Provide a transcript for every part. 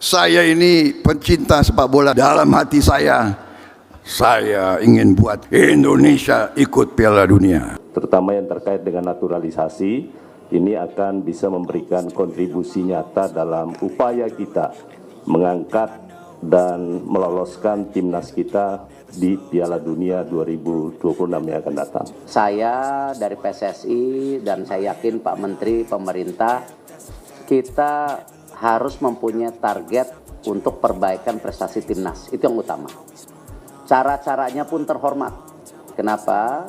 Saya ini pencinta sepak bola. Dalam hati saya ingin buat Indonesia ikut Piala Dunia. Terutama yang terkait dengan naturalisasi, ini akan bisa memberikan kontribusi nyata dalam upaya kita mengangkat dan meloloskan timnas kita di Piala Dunia 2026 yang akan datang. Saya dari PSSI dan saya yakin Pak Menteri, pemerintah, kita harus mempunyai target untuk perbaikan prestasi timnas. Itu yang utama. Cara-caranya pun terhormat. Kenapa?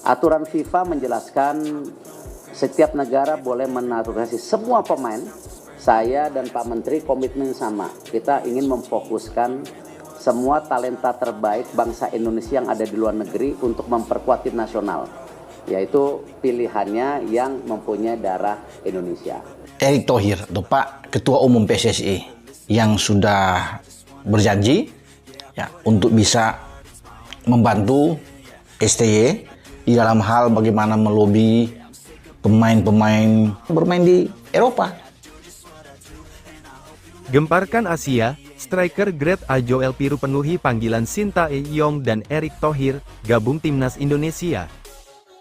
Aturan FIFA menjelaskan setiap negara boleh menaturalisasi semua pemain. Saya dan Pak Menteri komitmen sama. Kita ingin memfokuskan semua talenta terbaik bangsa Indonesia yang ada di luar negeri untuk memperkuat tim nasional. Yaitu pilihannya yang mempunyai darah Indonesia. Erick Thohir atau Pak Ketua Umum PSSI yang sudah berjanji ya untuk bisa membantu STY di dalam hal bagaimana melobi pemain-pemain bermain di Eropa. Gemparkan Asia, striker Grade A Joel Piru penuhi panggilan Shin Tae-yong dan Erick Thohir gabung timnas Indonesia.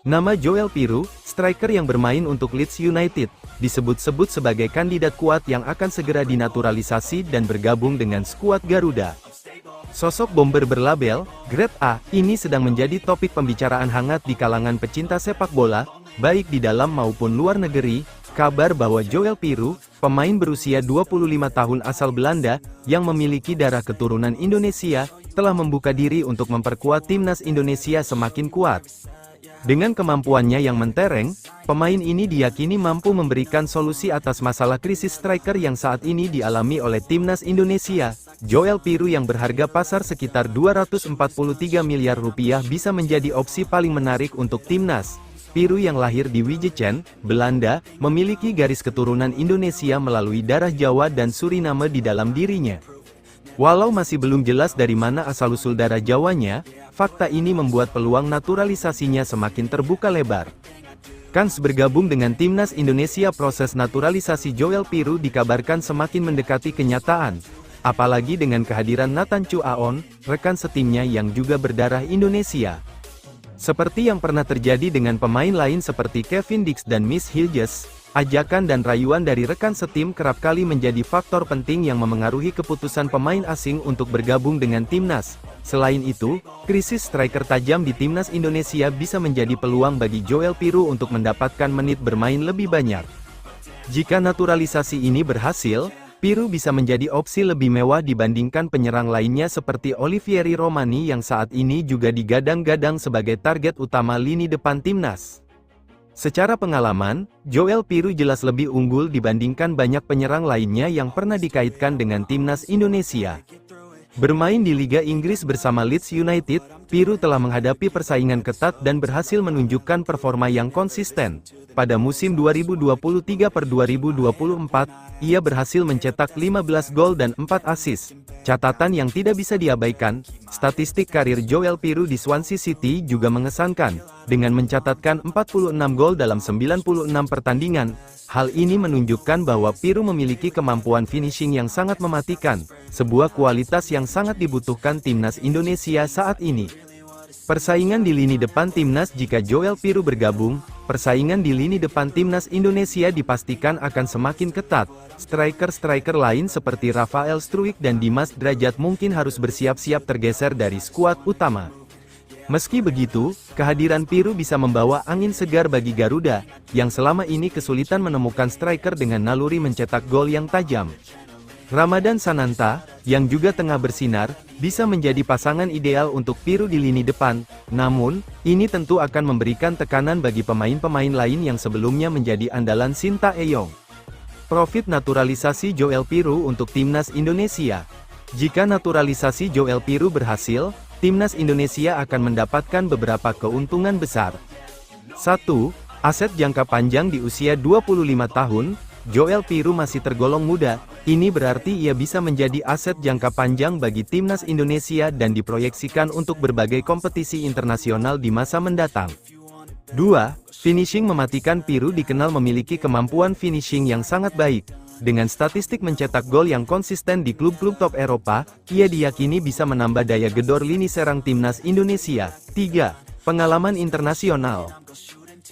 Nama Joel Piru, striker yang bermain untuk Leeds United, disebut-sebut sebagai kandidat kuat yang akan segera dinaturalisasi dan bergabung dengan skuad Garuda. Sosok bomber berlabel Grade A ini sedang menjadi topik pembicaraan hangat di kalangan pecinta sepak bola, baik di dalam maupun luar negeri. Kabar bahwa Joel Piru, pemain berusia 25 tahun asal Belanda, yang memiliki darah keturunan Indonesia, telah membuka diri untuk memperkuat timnas Indonesia semakin kuat. Dengan kemampuannya yang mentereng, pemain ini diyakini mampu memberikan solusi atas masalah krisis striker yang saat ini dialami oleh timnas Indonesia. Joel Piru yang berharga pasar sekitar 243 miliar rupiah bisa menjadi opsi paling menarik untuk timnas. Piru yang lahir di Wijecen, Belanda, memiliki garis keturunan Indonesia melalui darah Jawa dan Suriname di dalam dirinya. Walau masih belum jelas dari mana asal-usul darah Jawanya, fakta ini membuat peluang naturalisasinya semakin terbuka lebar. Kans bergabung dengan timnas Indonesia. Proses naturalisasi Joel Piru dikabarkan semakin mendekati kenyataan, apalagi dengan kehadiran Nathan Chu Aon, rekan setimnya yang juga berdarah Indonesia. Seperti yang pernah terjadi dengan pemain lain seperti Kevin Dix dan Miss Hilges, ajakan dan rayuan dari rekan setim kerap kali menjadi faktor penting yang memengaruhi keputusan pemain asing untuk bergabung dengan timnas. Selain itu, krisis striker tajam di timnas Indonesia bisa menjadi peluang bagi Joel Piru untuk mendapatkan menit bermain lebih banyak. Jika naturalisasi ini berhasil, Piru bisa menjadi opsi lebih mewah dibandingkan penyerang lainnya seperti Olivieri Romani yang saat ini juga digadang-gadang sebagai target utama lini depan timnas. Secara pengalaman, Joel Piru jelas lebih unggul dibandingkan banyak penyerang lainnya yang pernah dikaitkan dengan timnas Indonesia. Bermain di Liga Inggris bersama Leeds United, Piru telah menghadapi persaingan ketat dan berhasil menunjukkan performa yang konsisten. Pada musim 2023-2024, ia berhasil mencetak 15 gol dan 4 assist. Catatan yang tidak bisa diabaikan, statistik karir Joel Piru di Swansea City juga mengesankan, dengan mencatatkan 46 gol dalam 96 pertandingan. Hal ini menunjukkan bahwa Piru memiliki kemampuan finishing yang sangat mematikan, sebuah kualitas yang sangat dibutuhkan timnas Indonesia saat ini. Persaingan di lini depan timnas. Jika Joel Piru bergabung, persaingan di lini depan timnas Indonesia dipastikan akan semakin ketat. Striker-striker lain seperti Rafael Struijk dan Dimas Drajat mungkin harus bersiap-siap tergeser dari skuad utama. Meski begitu, kehadiran Piru bisa membawa angin segar bagi Garuda, yang selama ini kesulitan menemukan striker dengan naluri mencetak gol yang tajam. Ramadan Sananta, yang juga tengah bersinar, bisa menjadi pasangan ideal untuk Piru di lini depan, namun, ini tentu akan memberikan tekanan bagi pemain-pemain lain yang sebelumnya menjadi andalan Shin Tae-yong. Profit naturalisasi Joel Piru untuk timnas Indonesia. Jika naturalisasi Joel Piru berhasil, timnas Indonesia akan mendapatkan beberapa keuntungan besar. 1. Aset jangka panjang. Di usia 25 tahun, Joel Piru masih tergolong muda. Ini berarti ia bisa menjadi aset jangka panjang bagi timnas Indonesia dan diproyeksikan untuk berbagai kompetisi internasional di masa mendatang. 2. Finishing mematikan. Piru dikenal memiliki kemampuan finishing yang sangat baik. Dengan statistik mencetak gol yang konsisten di klub-klub top Eropa, ia diyakini bisa menambah daya gedor lini serang timnas Indonesia. 3. Pengalaman internasional.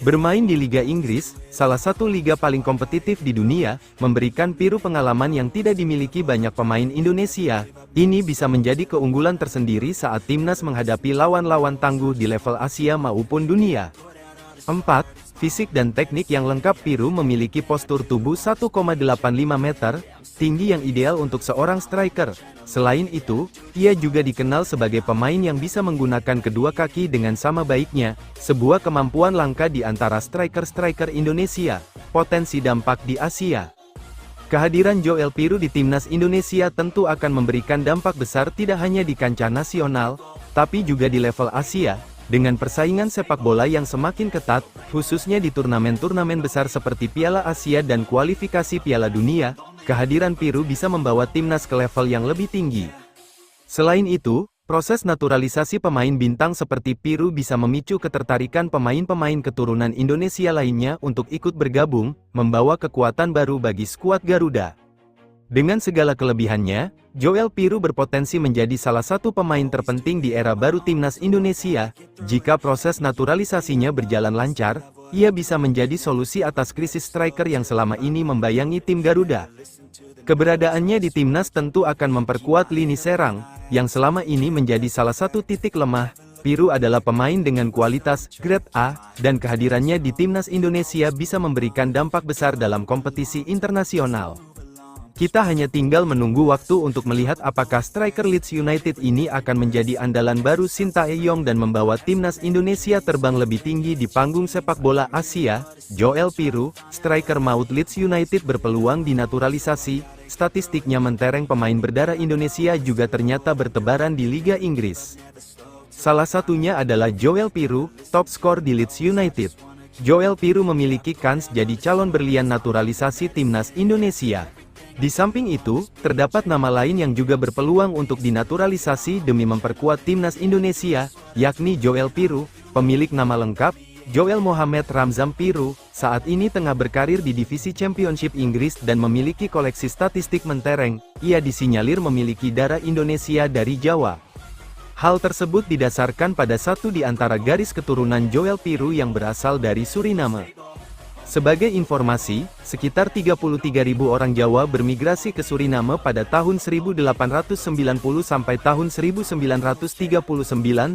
Bermain di Liga Inggris, salah satu liga paling kompetitif di dunia, memberikan Piru pengalaman yang tidak dimiliki banyak pemain Indonesia. Ini bisa menjadi keunggulan tersendiri saat timnas menghadapi lawan-lawan tangguh di level Asia maupun dunia. 4. Fisik dan teknik yang lengkap. Piru memiliki postur tubuh 1,85 meter, tinggi yang ideal untuk seorang striker. Selain itu, ia juga dikenal sebagai pemain yang bisa menggunakan kedua kaki dengan sama baiknya, sebuah kemampuan langka di antara striker-striker Indonesia. Potensi dampak di Asia. Kehadiran Joel Piru di timnas Indonesia tentu akan memberikan dampak besar tidak hanya di kancah nasional, tapi juga di level Asia. Dengan persaingan sepak bola yang semakin ketat, khususnya di turnamen-turnamen besar seperti Piala Asia dan kualifikasi Piala Dunia, kehadiran Piru bisa membawa timnas ke level yang lebih tinggi. Selain itu, proses naturalisasi pemain bintang seperti Piru bisa memicu ketertarikan pemain-pemain keturunan Indonesia lainnya untuk ikut bergabung, membawa kekuatan baru bagi skuad Garuda. Dengan segala kelebihannya, Joel Piru berpotensi menjadi salah satu pemain terpenting di era baru timnas Indonesia. Jika proses naturalisasinya berjalan lancar, ia bisa menjadi solusi atas krisis striker yang selama ini membayangi tim Garuda. Keberadaannya di timnas tentu akan memperkuat lini serang, yang selama ini menjadi salah satu titik lemah. Piru adalah pemain dengan kualitas grade A, dan kehadirannya di timnas Indonesia bisa memberikan dampak besar dalam kompetisi internasional. Kita hanya tinggal menunggu waktu untuk melihat apakah striker Leeds United ini akan menjadi andalan baru Sintayong dan membawa timnas Indonesia terbang lebih tinggi di panggung sepak bola Asia. Joel Piru, striker maut Leeds United, berpeluang dinaturalisasi. Statistiknya mentereng pemain berdarah Indonesia juga ternyata bertebaran di Liga Inggris. Salah satunya adalah Joel Piru, top skor di Leeds United. Joel Piru memiliki kans jadi calon berlian naturalisasi timnas Indonesia. Di samping itu, terdapat nama lain yang juga berpeluang untuk dinaturalisasi demi memperkuat timnas Indonesia, yakni Joel Piru. Pemilik nama lengkap, Joel Mohamed Ramzam Piru, saat ini tengah berkarir di divisi Championship Inggris dan memiliki koleksi statistik mentereng. Ia disinyalir memiliki darah Indonesia dari Jawa. Hal tersebut didasarkan pada satu di antara garis keturunan Joel Piru yang berasal dari Suriname. Sebagai informasi, sekitar 33.000 orang Jawa bermigrasi ke Suriname pada tahun 1890 sampai tahun 1939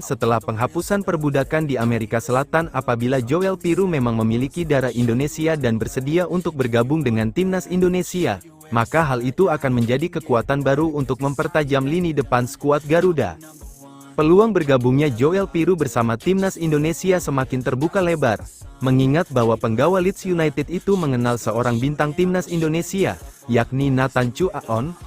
setelah penghapusan perbudakan di Amerika Selatan. Apabila Joel Piru memang memiliki darah Indonesia dan bersedia untuk bergabung dengan timnas Indonesia, maka hal itu akan menjadi kekuatan baru untuk mempertajam lini depan skuad Garuda. Peluang bergabungnya Joel Piru bersama timnas Indonesia semakin terbuka lebar, mengingat bahwa penggawa Leeds United itu mengenal seorang bintang timnas Indonesia, yakni Nathan Chu Aon.